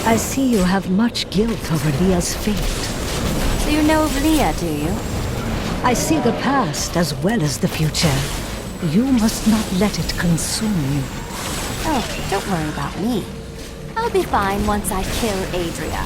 I see you have much guilt over Leah's fate. So you know of Leah, do you? I see the past as well as the future. You must not let it consume you. Oh, don't worry about me. I'll be fine once I kill Adria.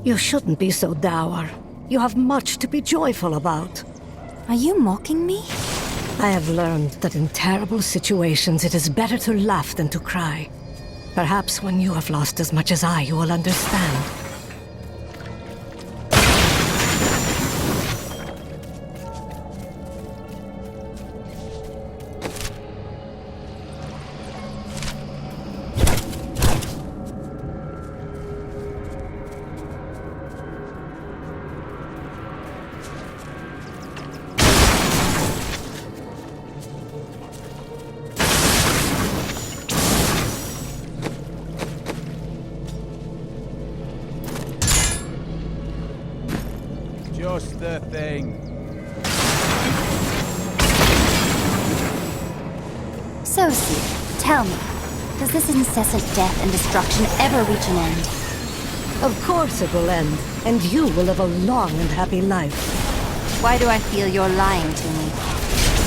You shouldn't be so dour. You have much to be joyful about. Are you mocking me? I have learned that in terrible situations it is better to laugh than to cry. Perhaps when you have lost as much as I, you will understand. Just the thing. So, Seer, tell me, does this incessant death and destruction ever reach an end? Of course it will end, and you will live a long and happy life. Why do I feel you're lying to me?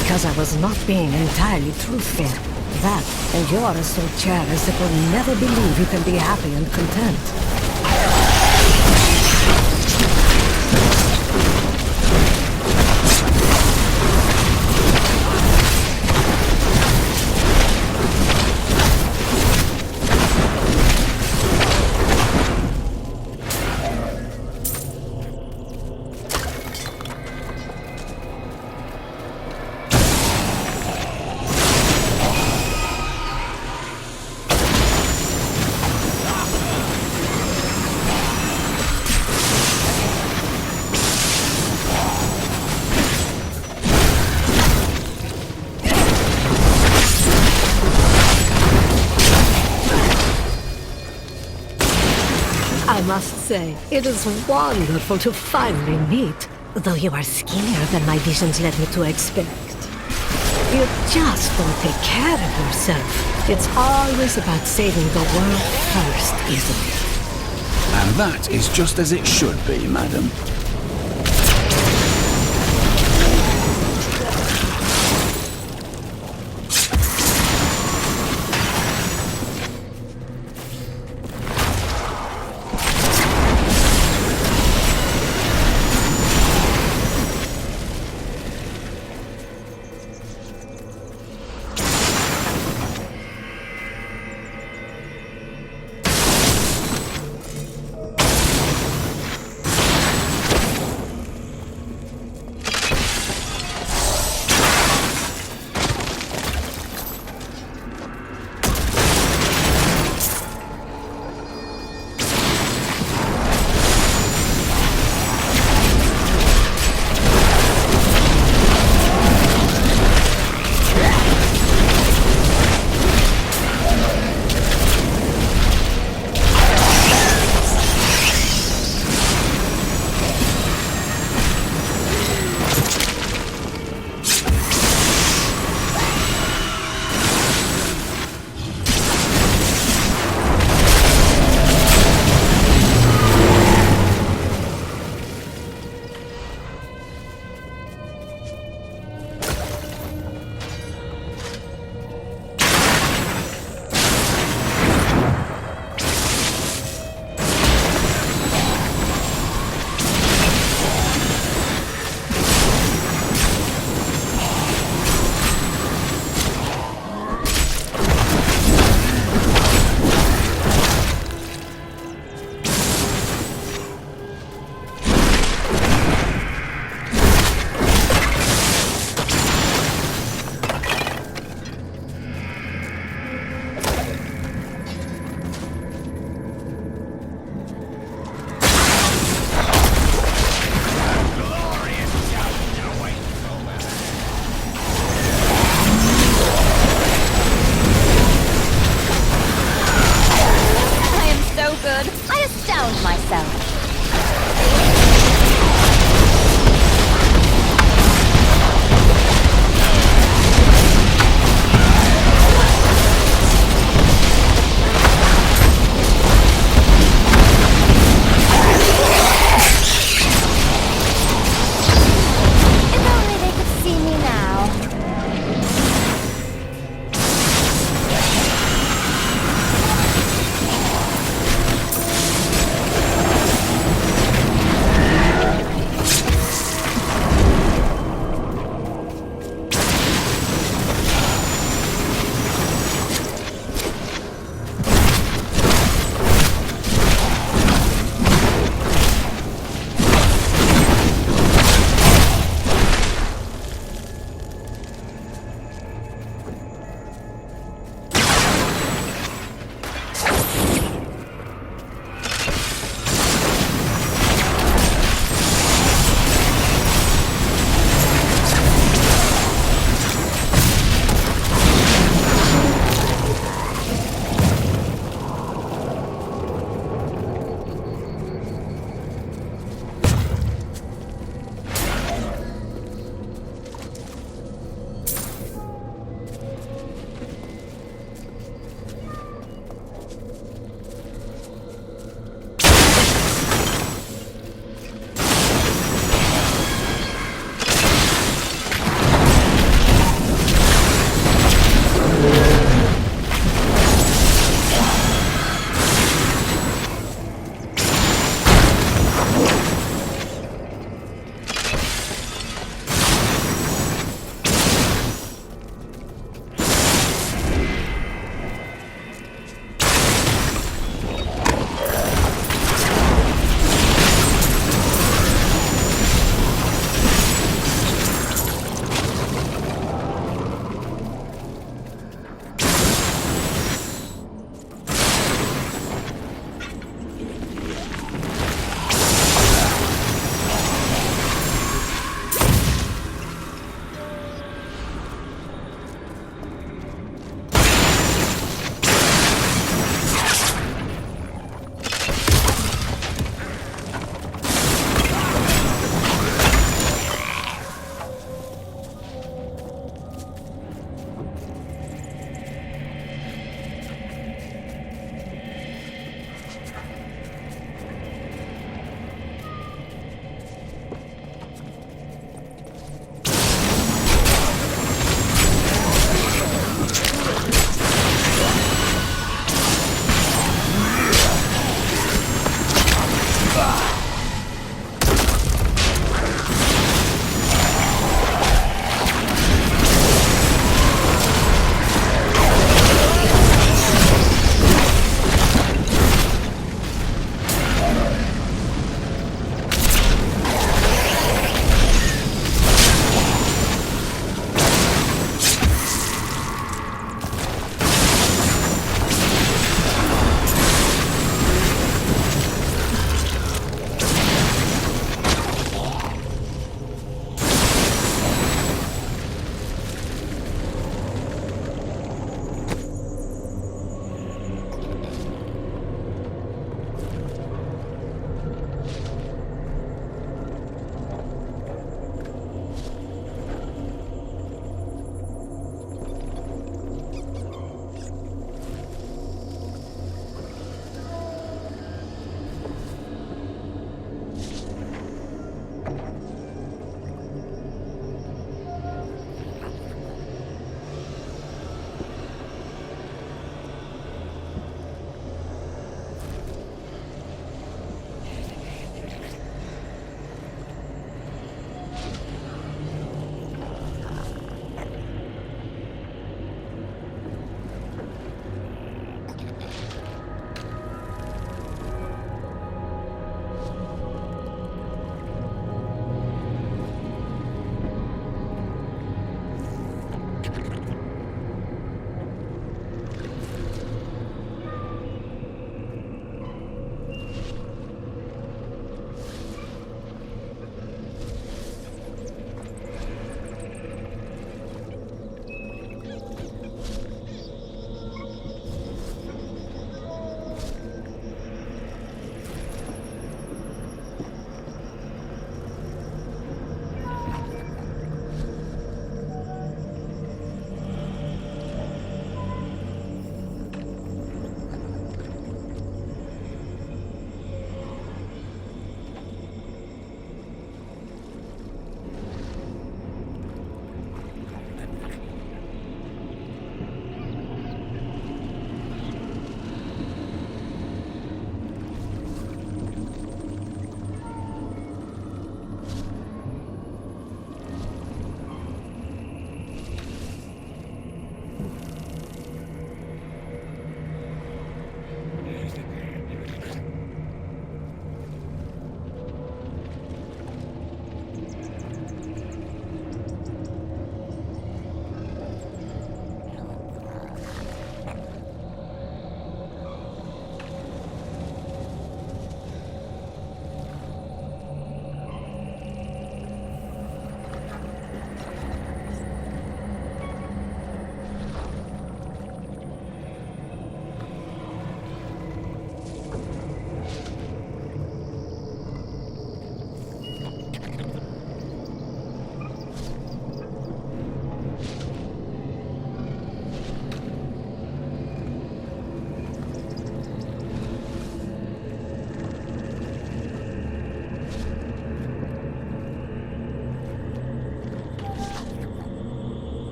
Because I was not being entirely truthful. That, and you are so chair-as it will never believe you can be happy and content. I must say, it is wonderful to finally meet, though you are skinnier than my visions led me to expect. You just don't take care of yourself. It's always about saving the world first, isn't it? And that is just as it should be, madam.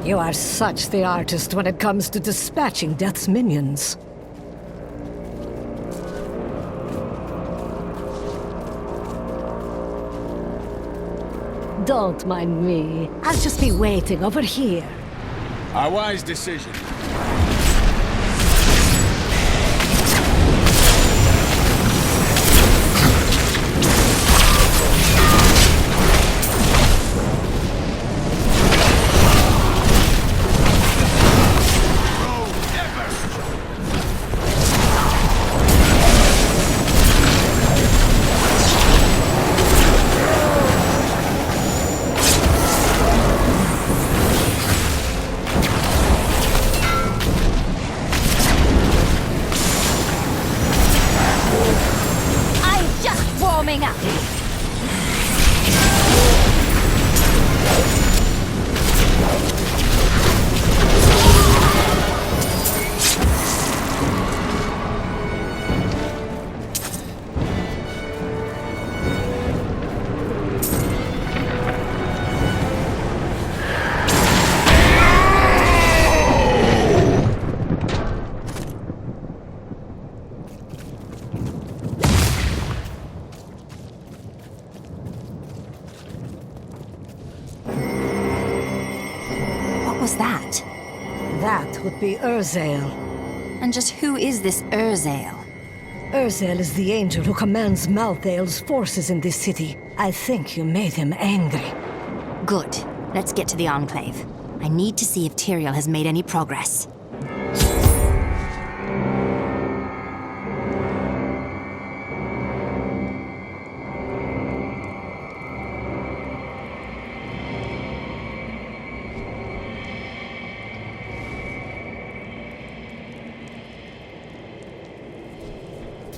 You are such the artist when it comes to dispatching Death's minions. Don't mind me. I'll just be waiting over here. A wise decision. Warming up. What was that? That would be Urzael. And just who is this Urzael? Urzael is the angel who commands Malthael's forces in this city. I think you made him angry. Good. Let's get to the Enclave. I need to see if Tyrael has made any progress.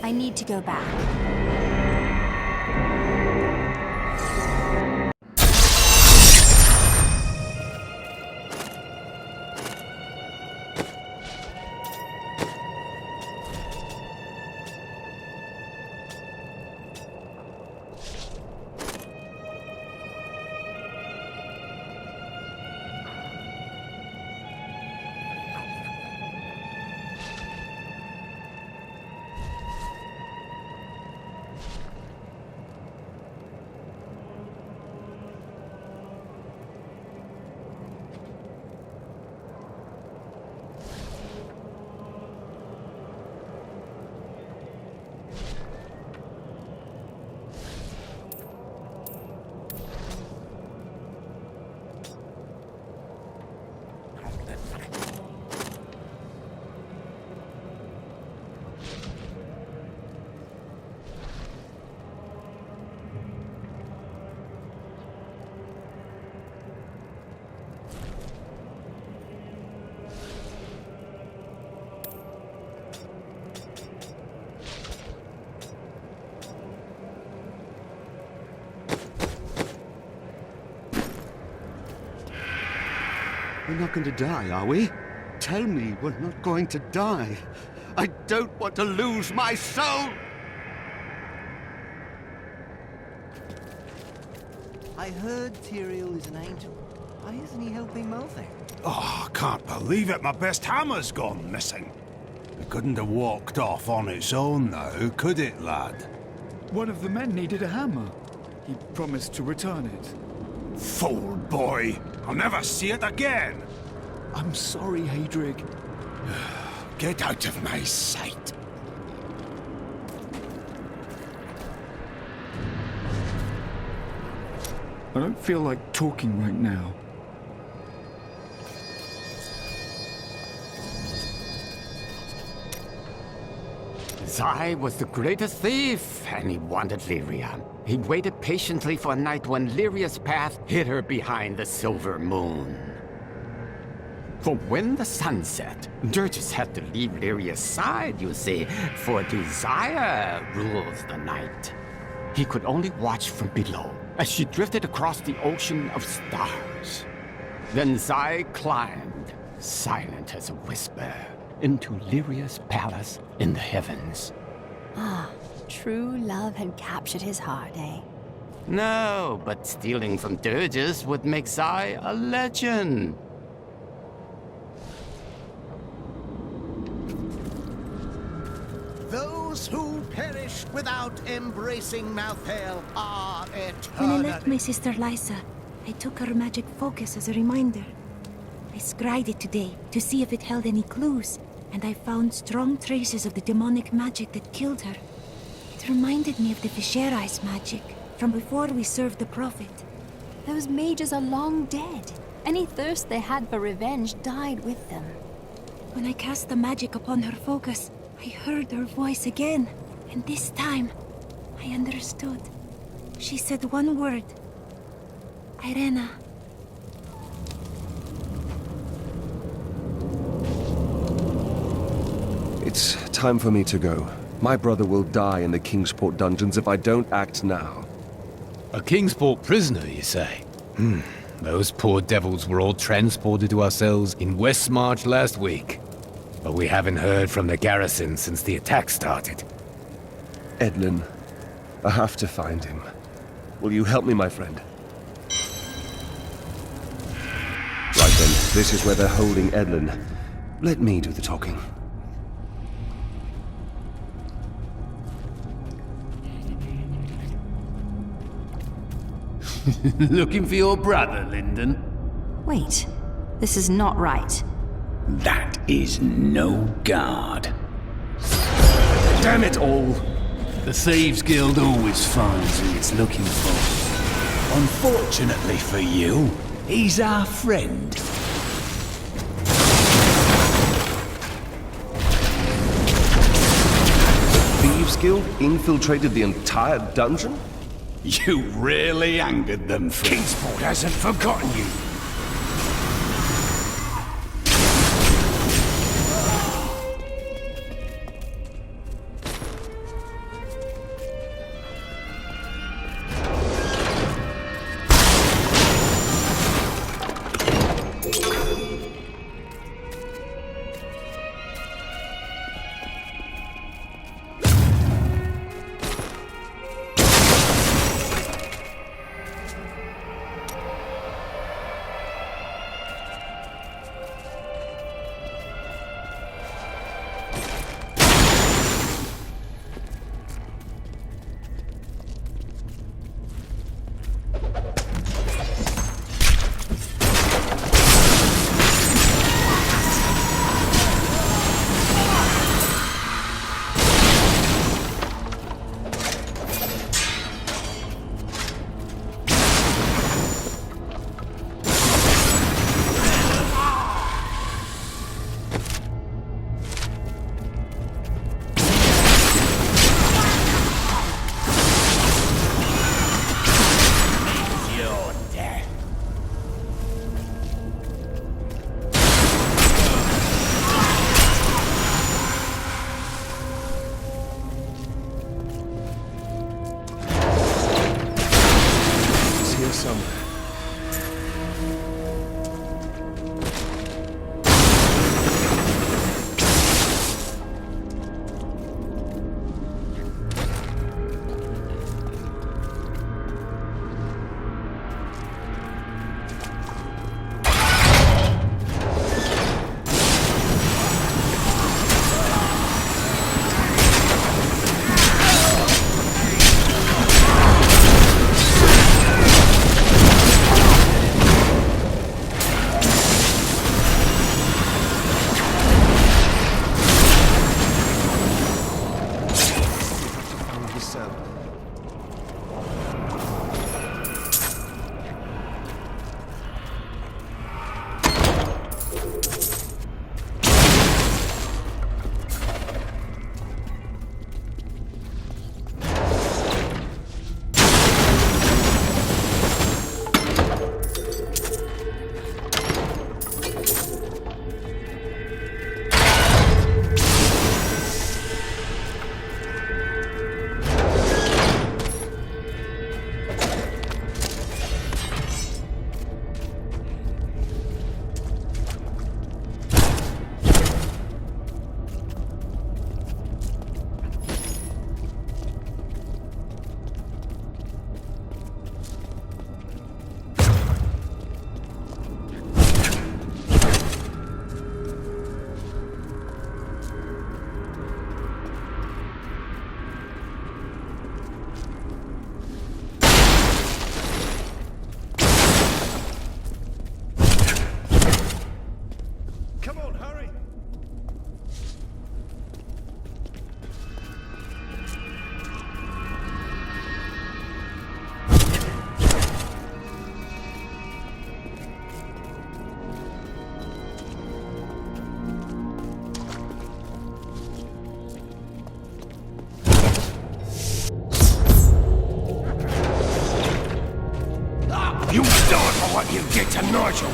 I need to go back. We're not going to die, are we? Tell me we're not going to die. I don't want to lose my soul! I heard Tyrael is an angel. Why isn't he helping Malthael? Oh, I can't believe it. My best hammer's gone missing. It couldn't have walked off on its own now, could it, lad? One of the men needed a hammer. He promised to return it. Fool boy! I'll never see it again! I'm sorry, Hadrig. Get out of my sight! I don't feel like talking right now. Zai was the greatest thief, and he wanted Lyria. He waited patiently for a night when Lyria's path hid her behind the silver moon. For when the sun set, Dirges had to leave Lyria's side, you see, for desire rules the night. He could only watch from below as she drifted across the ocean of stars. Then Zai climbed, silent as a whisper, into Lyria's palace in the heavens. Ah, true love had captured his heart, eh? No, but stealing from Dirges would make Zai a legend. Those who perish without embracing Malthael are When I left eternally... my sister Lysa, I took her magic focus as a reminder. I scryed it today to see if it held any clues, and I found strong traces of the demonic magic that killed her. It reminded me of the Fisherais magic from before we served the Prophet. Those mages are long dead. Any thirst they had for revenge died with them. When I cast the magic upon her focus, I heard her voice again, and this time, I understood. She said one word. Irena. It's time for me to go. My brother will die in the Kingsport dungeons if I don't act now. A Kingsport prisoner, you say? Those poor devils were all transported to our cells in Westmarch last week. But we haven't heard from the garrison since the attack started. Edlin, I have to find him. Will you help me, my friend? Right then, this is where they're holding Edlin. Let me do the talking. Looking for your brother, Lyndon? Wait, this is not right. That is no guard. Damn it all! The Thieves Guild always finds who it's looking for. Unfortunately for you, he's our friend. Thieves Guild infiltrated the entire dungeon? You really angered them, friend. Kingsport hasn't forgotten you. what you get to Nigel.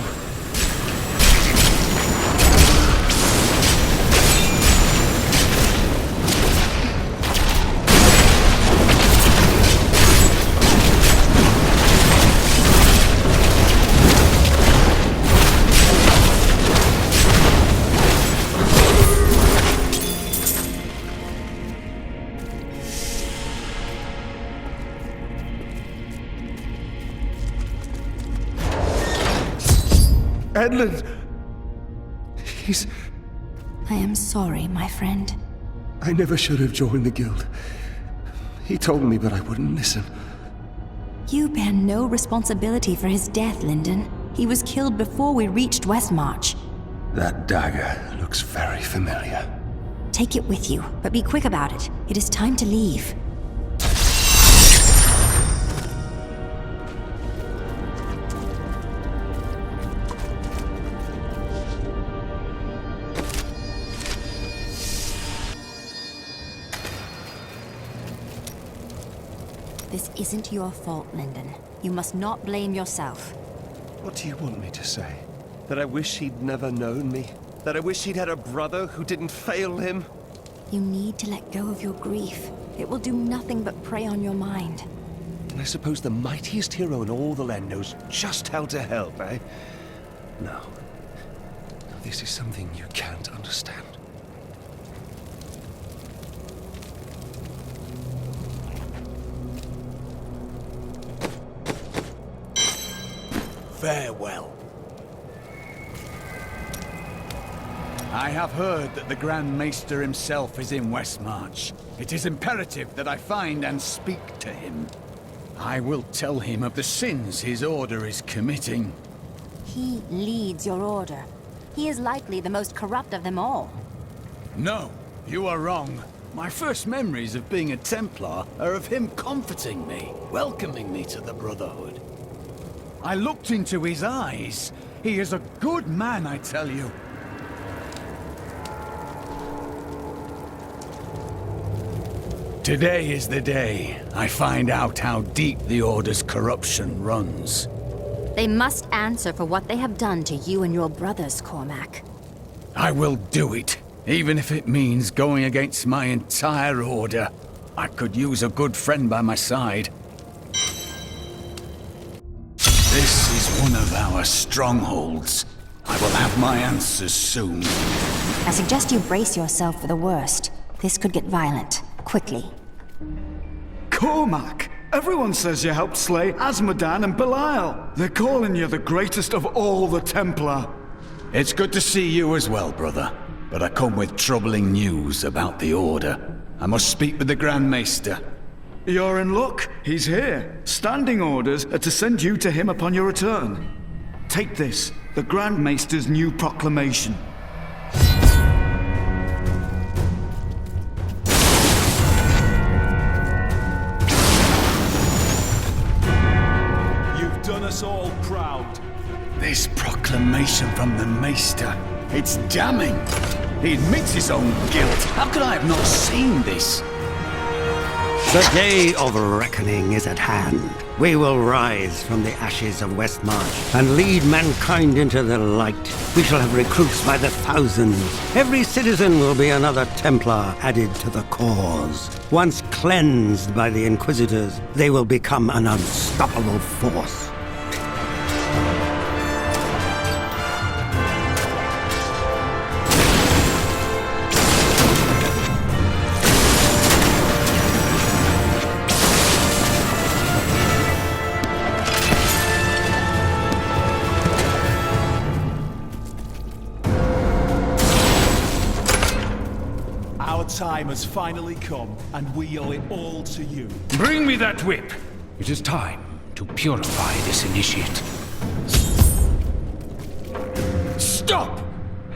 Edmund! He's... I am sorry, my friend. I never should have joined the guild. He told me, but I wouldn't listen. You bear no responsibility for his death, Lyndon. He was killed before we reached Westmarch. That dagger looks very familiar. Take it with you, but be quick about it. It is time to leave. This isn't your fault, Lyndon. You must not blame yourself. What do you want me to say? That I wish he'd never known me? That I wish he'd had a brother who didn't fail him? You need to let go of your grief. It will do nothing but prey on your mind. And I suppose the mightiest hero in all the land knows just how to help, eh? No. This is something you can't understand. Farewell. I have heard that the Grand Maester himself is in Westmarch. It is imperative that I find and speak to him. I will tell him of the sins his order is committing. He leads your order. He is likely the most corrupt of them all. No, you are wrong. My first memories of being a Templar are of him comforting me, welcoming me to the Brotherhood. I looked into his eyes. He is a good man, I tell you. Today is the day I find out how deep the Order's corruption runs. They must answer for what they have done to you and your brothers, Cormac. I will do it, even if it means going against my entire Order. I could use a good friend by my side. This is one of our strongholds. I will have my answers soon. I suggest you brace yourself for the worst. This could get violent, quickly. Cormac! Everyone says you helped slay Asmodan and Belial. They're calling you the greatest of all the Templar. It's good to see you as well, brother. But I come with troubling news about the Order. I must speak with the Grand Maester. You're in luck. He's here. Standing orders are to send you to him upon your return. Take this, the Grand Maester's new proclamation. You've done us all proud. This proclamation from the Maester, it's damning. He admits his own guilt. How could I have not seen this? The day of reckoning is at hand. We will rise from the ashes of Westmarch and lead mankind into the light. We shall have recruits by the thousands. Every citizen will be another Templar added to the cause. Once cleansed by the Inquisitors, they will become an unstoppable force. Time has finally come, and we owe it all to you. Bring me that whip! It is time to purify this initiate. Stop!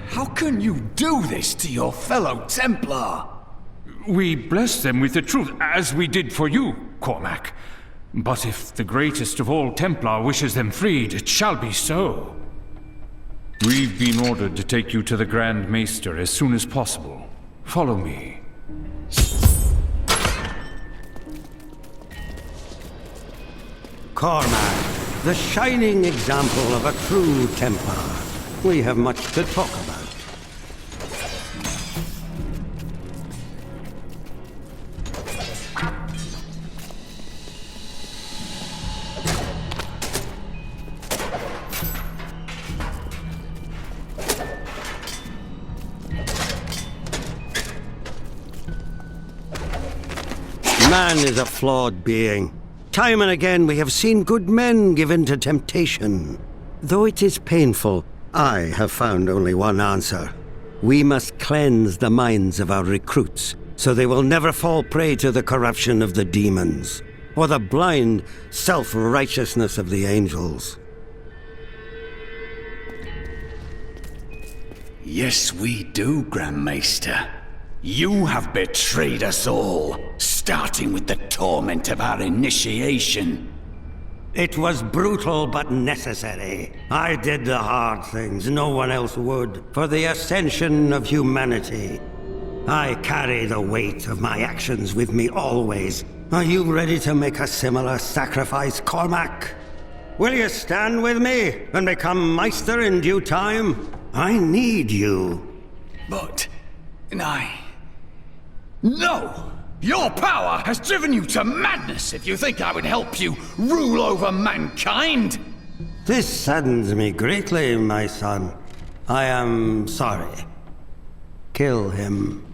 How can you do this to your fellow Templar? We bless them with the truth, as we did for you, Cormac. But if the greatest of all Templar wishes them freed, it shall be so. We've been ordered to take you to the Grand Maester as soon as possible. Follow me. Cormac, The shining example of a true Templar. We have much to talk about. Man is a flawed being. Time and again we have seen good men give in to temptation. Though it is painful, I have found only one answer. We must cleanse the minds of our recruits, so they will never fall prey to the corruption of the demons, or the blind self-righteousness of the angels. Yes, we do, Grand Maester. You have betrayed us all, starting with the torment of our initiation. It was brutal but necessary. I did the hard things no one else would, for the ascension of humanity. I carry the weight of my actions with me always. Are you ready to make a similar sacrifice, Cormac? Will you stand with me and become Meister in due time? I need you. But... No! Your power has driven you to madness if you think I would help you rule over mankind! This saddens me greatly, my son. I am sorry. Kill him.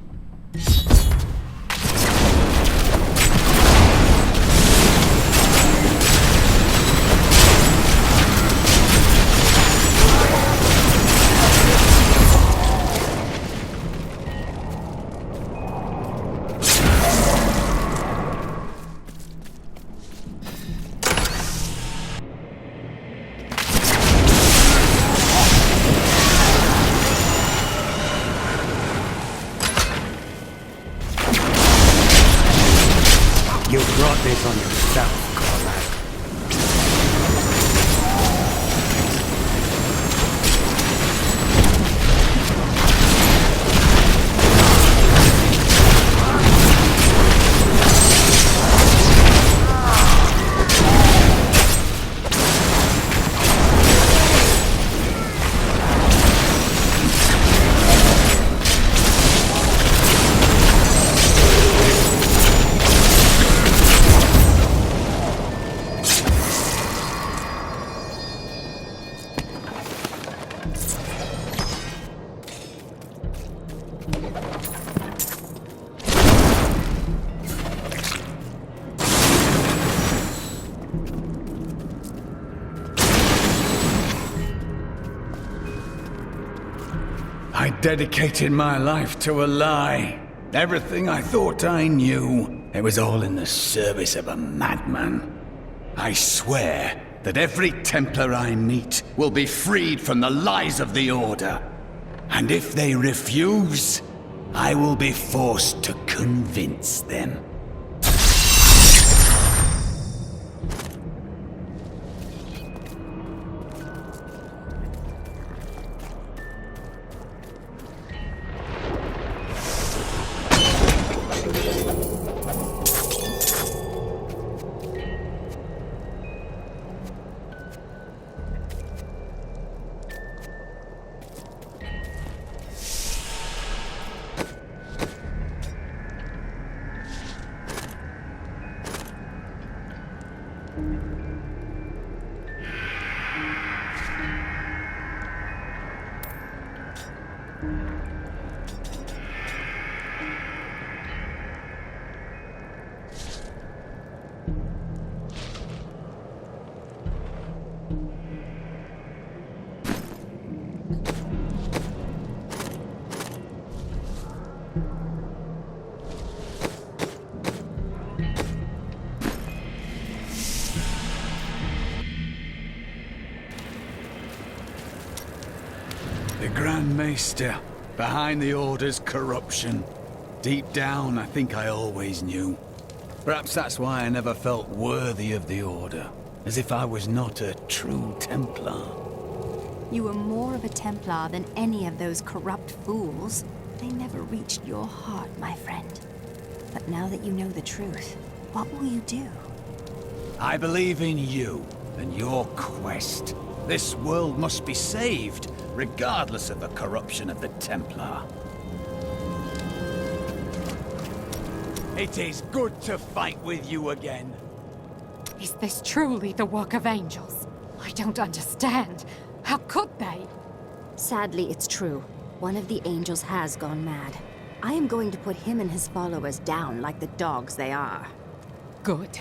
You brought this on yourself, Cormac. I dedicated my life to a lie. Everything I thought I knew, it was all in the service of a madman. I swear that every Templar I meet will be freed from the lies of the Order. And if they refuse, I will be forced to convince them. The Grand Maester, behind the Order's corruption. Deep down, I think I always knew. Perhaps that's why I never felt worthy of the Order, as if I was not a true Templar. You were more of a Templar than any of those corrupt fools. They never reached your heart, my friend. But now that you know the truth, what will you do? I believe in you, and your quest. This world must be saved, regardless of the corruption of the Templar. It is good to fight with you again. Is this truly the work of angels? I don't understand. How could they? Sadly, it's true. One of the angels has gone mad. I am going to put him and his followers down like the dogs they are. Good.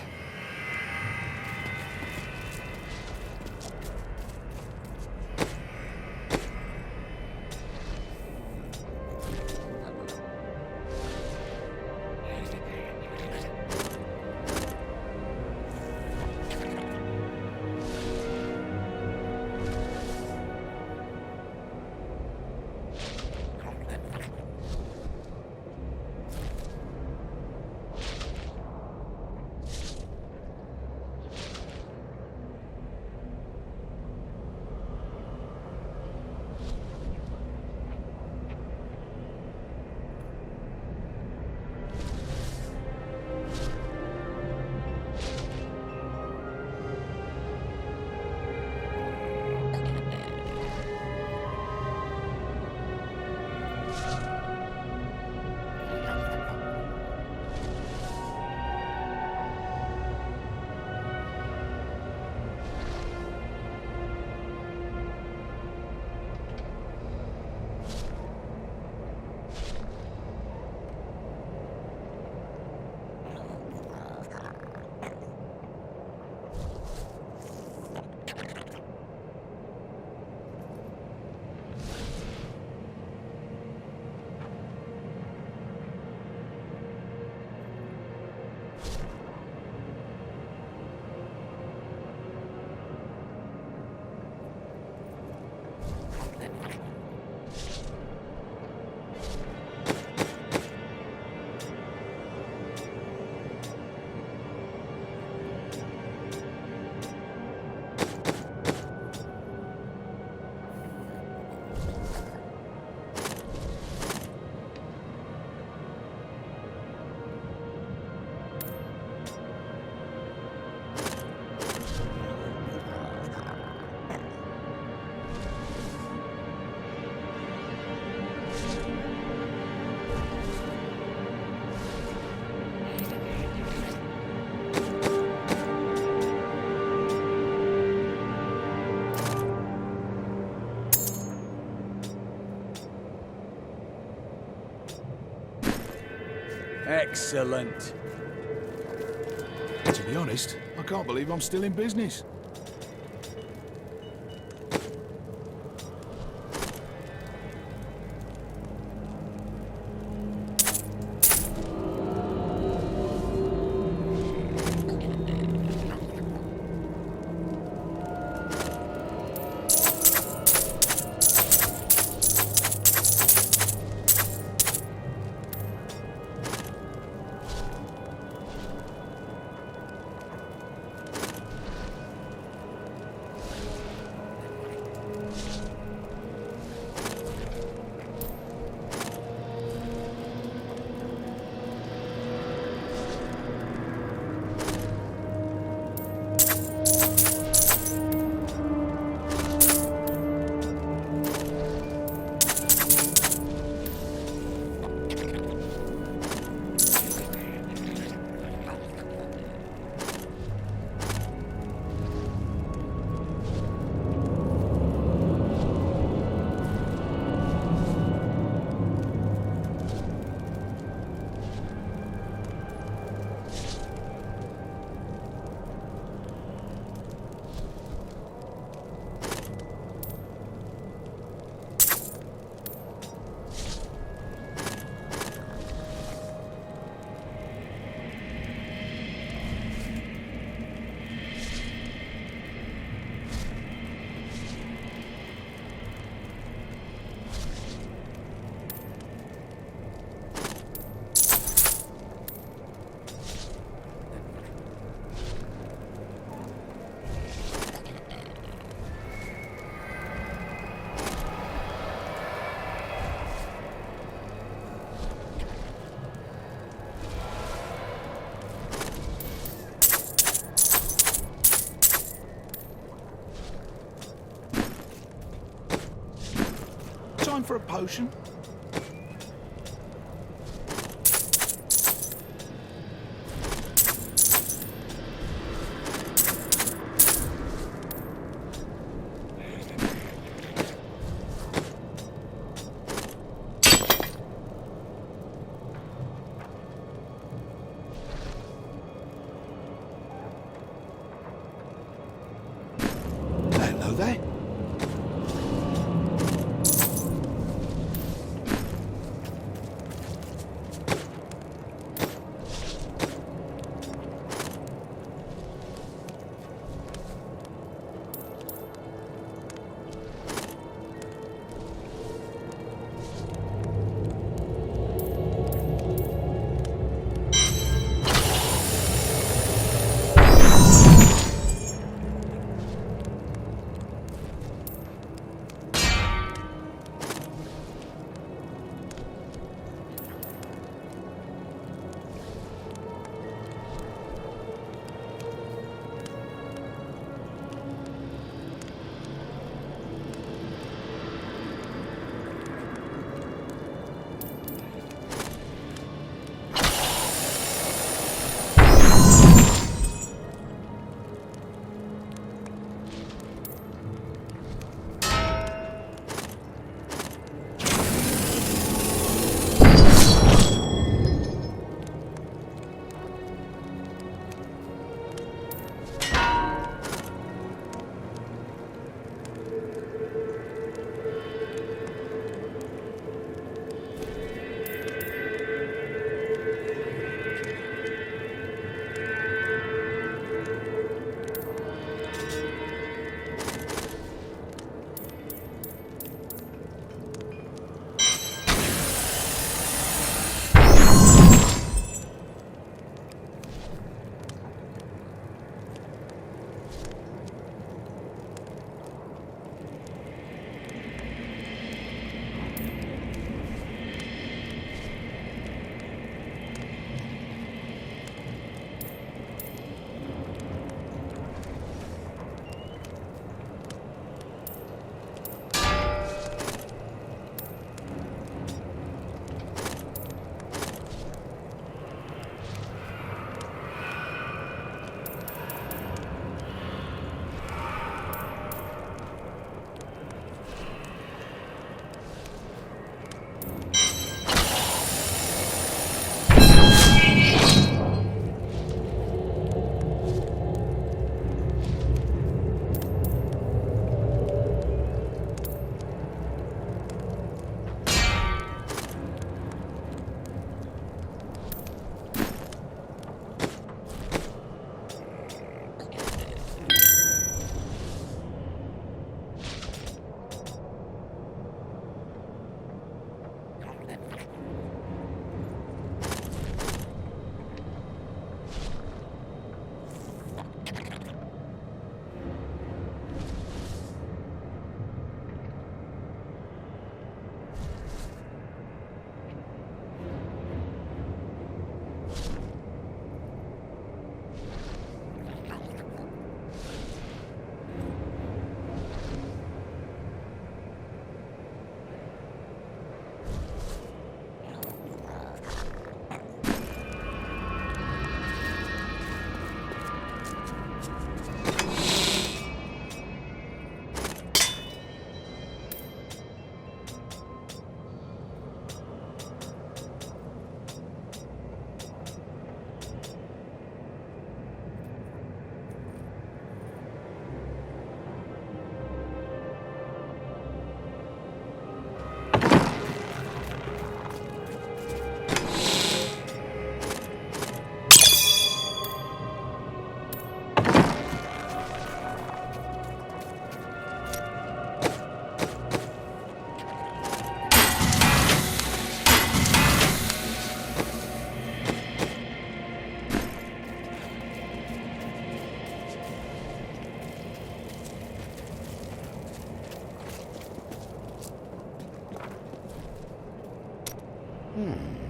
Excellent. To be honest, I can't believe I'm still in business. for a potion? Hello there.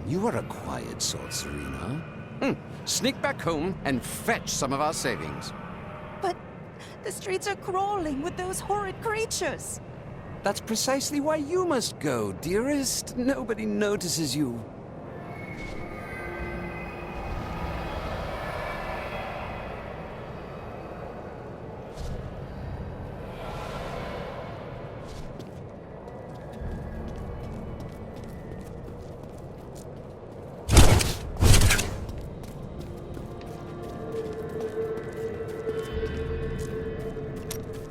You are a quiet sort, Serena. Sneak back home and fetch some of our savings. But the streets are crawling with those horrid creatures. That's precisely why you must go, dearest. Nobody notices you.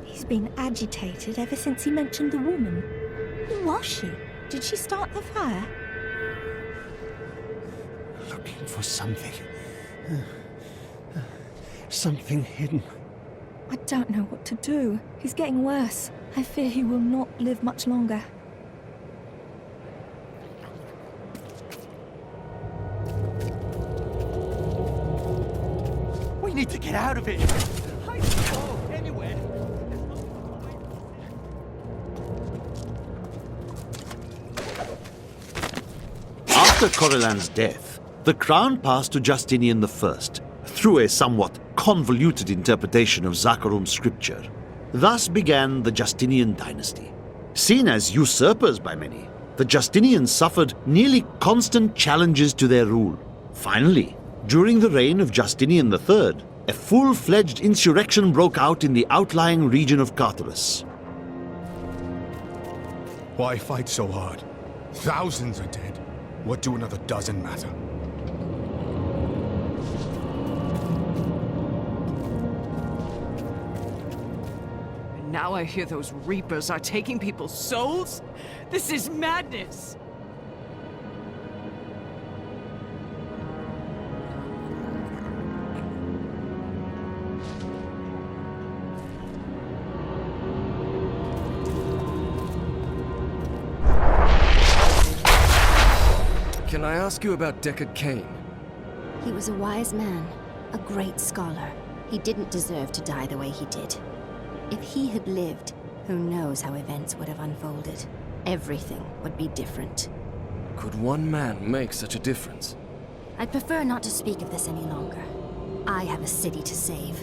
He's been agitated ever since he mentioned the woman. Who was she? Did she start the fire? Looking for something. Something hidden. I don't know what to do. He's getting worse. I fear he will not live much longer. We need to get out of here. I can't go anywhere. After Corellan's death, the crown passed to Justinian I through a somewhat convoluted interpretation of Zakharum's scripture. Thus began the Justinian dynasty. Seen as usurpers by many, the Justinians suffered nearly constant challenges to their rule. Finally, during the reign of Justinian III, a full-fledged insurrection broke out in the outlying region of Carthage. Why fight so hard? Thousands are dead. What do another dozen matter? And now I hear those Reapers are taking people's souls? This is madness! Can I ask you about Deckard Cain? He was a wise man, a great scholar. He didn't deserve to die the way he did. If he had lived, who knows how events would have unfolded. Everything would be different. Could one man make such a difference? I'd prefer not to speak of this any longer. I have a city to save.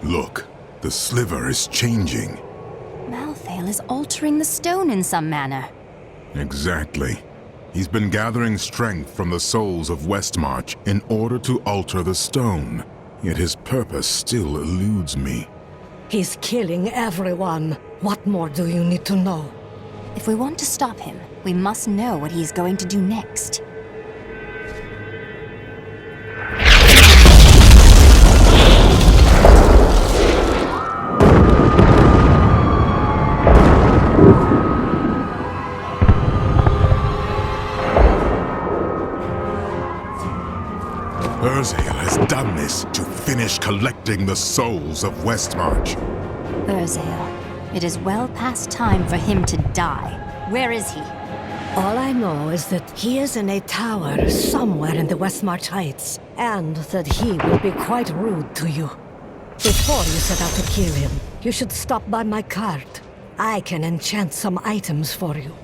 Look, the sliver is changing. Malthael is altering the stone in some manner. Exactly. He's been gathering strength from the souls of Westmarch in order to alter the stone. Yet his purpose still eludes me. He's killing everyone. What more do you need to know? If we want to stop him, we must know what he's going to do next. Urzael has done this to finish collecting the souls of Westmarch. Urzael, it is well past time for him to die. Where is he? All I know is that he is in a tower somewhere in the Westmarch Heights, and that he will be quite rude to you. Before you set out to kill him, you should stop by my cart. I can enchant some items for you.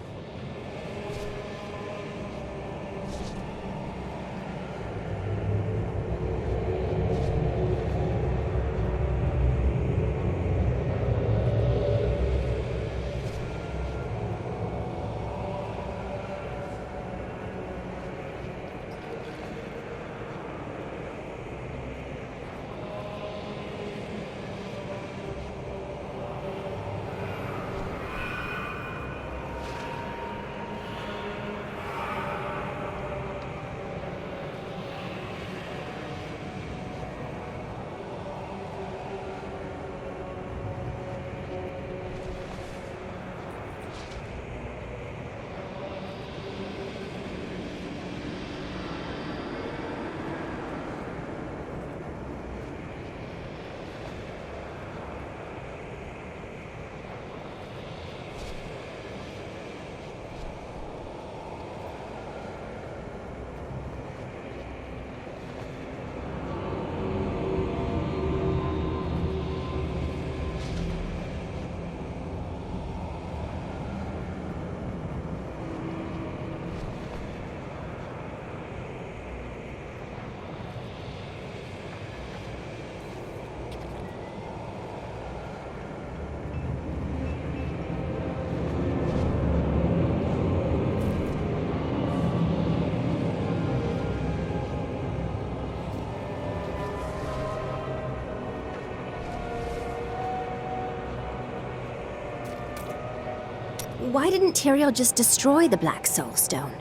Why didn't Tyrael just destroy the Black Soul Stone?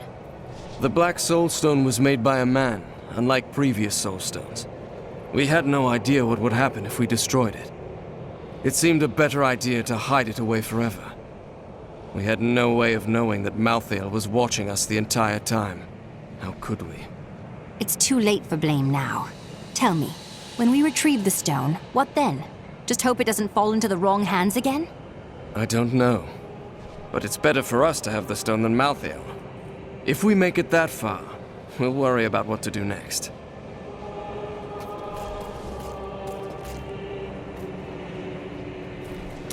The Black Soul Stone was made by a man, unlike previous Soul Stones. We had no idea what would happen if we destroyed it. It seemed a better idea to hide it away forever. We had no way of knowing that Malthael was watching us the entire time. How could we? It's too late for blame now. Tell me, when we retrieve the stone, what then? Just hope it doesn't fall into the wrong hands again? I don't know. But it's better for us to have the stone than Malthael. If we make it that far, we'll worry about what to do next.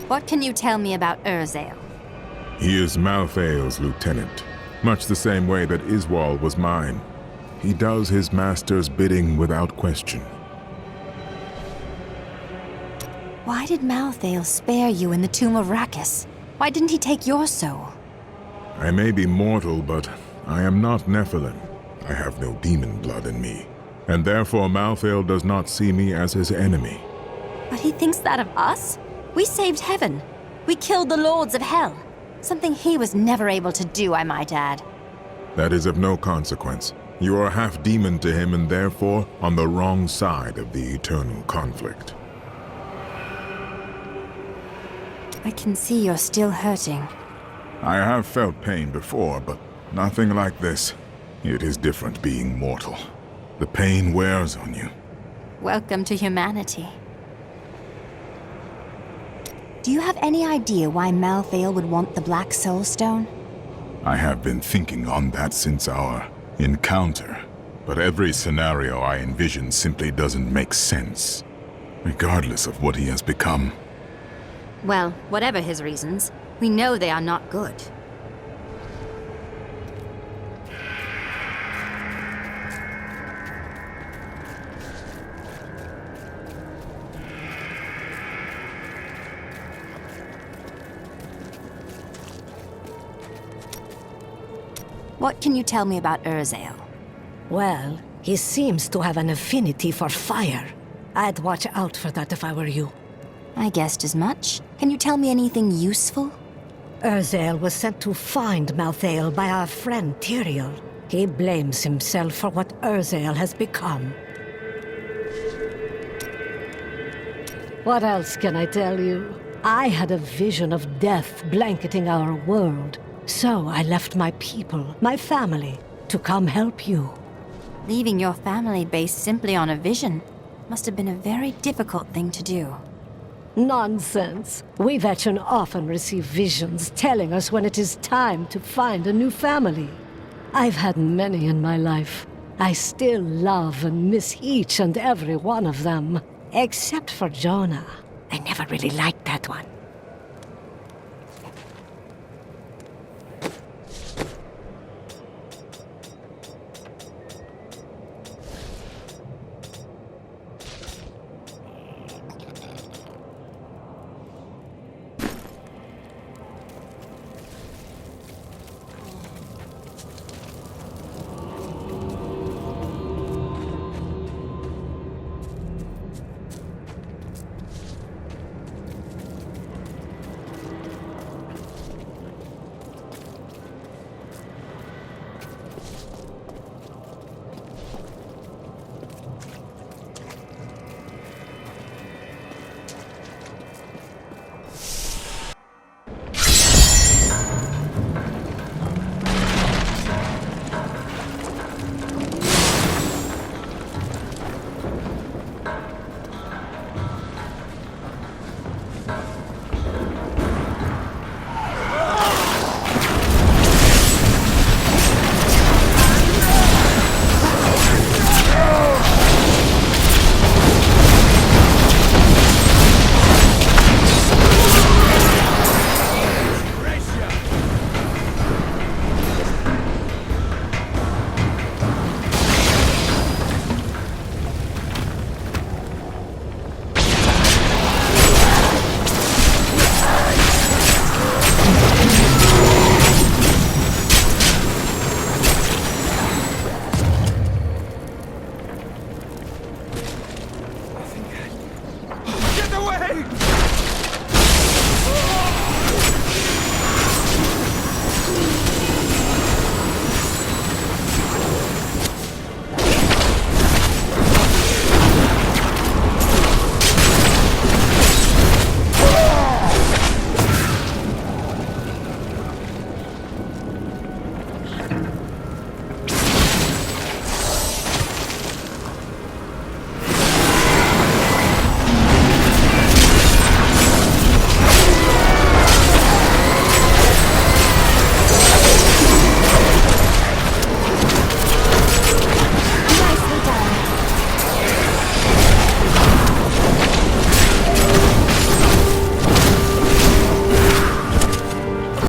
What can you tell me about Urzael? He is Malthael's lieutenant, much the same way that Iswal was mine. He does his master's bidding without question. Why did Malthael spare you in the tomb of Rakkus? Why didn't he take your soul? I may be mortal, but I am not Nephilim. I have no demon blood in me, and therefore Malthael does not see me as his enemy. But he thinks that of us? We saved heaven. We killed the lords of hell. Something he was never able to do, I might add. That is of no consequence. You are half demon to him and therefore on the wrong side of the eternal conflict. I can see you're still hurting. I have felt pain before, but nothing like this. It is different being mortal. The pain wears on you. Welcome to humanity. Do you have any idea why Malthael would want the Black Soul Stone? I have been thinking on that since our encounter, but every scenario I envision simply doesn't make sense, regardless of what he has become. Well, whatever his reasons, we know they are not good. What can you tell me about Urzael? Well, he seems to have an affinity for fire. I'd watch out for that if I were you. I guessed as much. Can you tell me anything useful? Urzael was sent to find Malthael by our friend Tyrael. He blames himself for what Urzael has become. What else can I tell you? I had a vision of death blanketing our world. So I left my people, my family, to come help you. Leaving your family based simply on a vision must have been a very difficult thing to do. Nonsense. We veteran often receive visions telling us when it is time to find a new family. I've had many in my life. I still love and miss each and every one of them. Except for Jonah. I never really liked that one.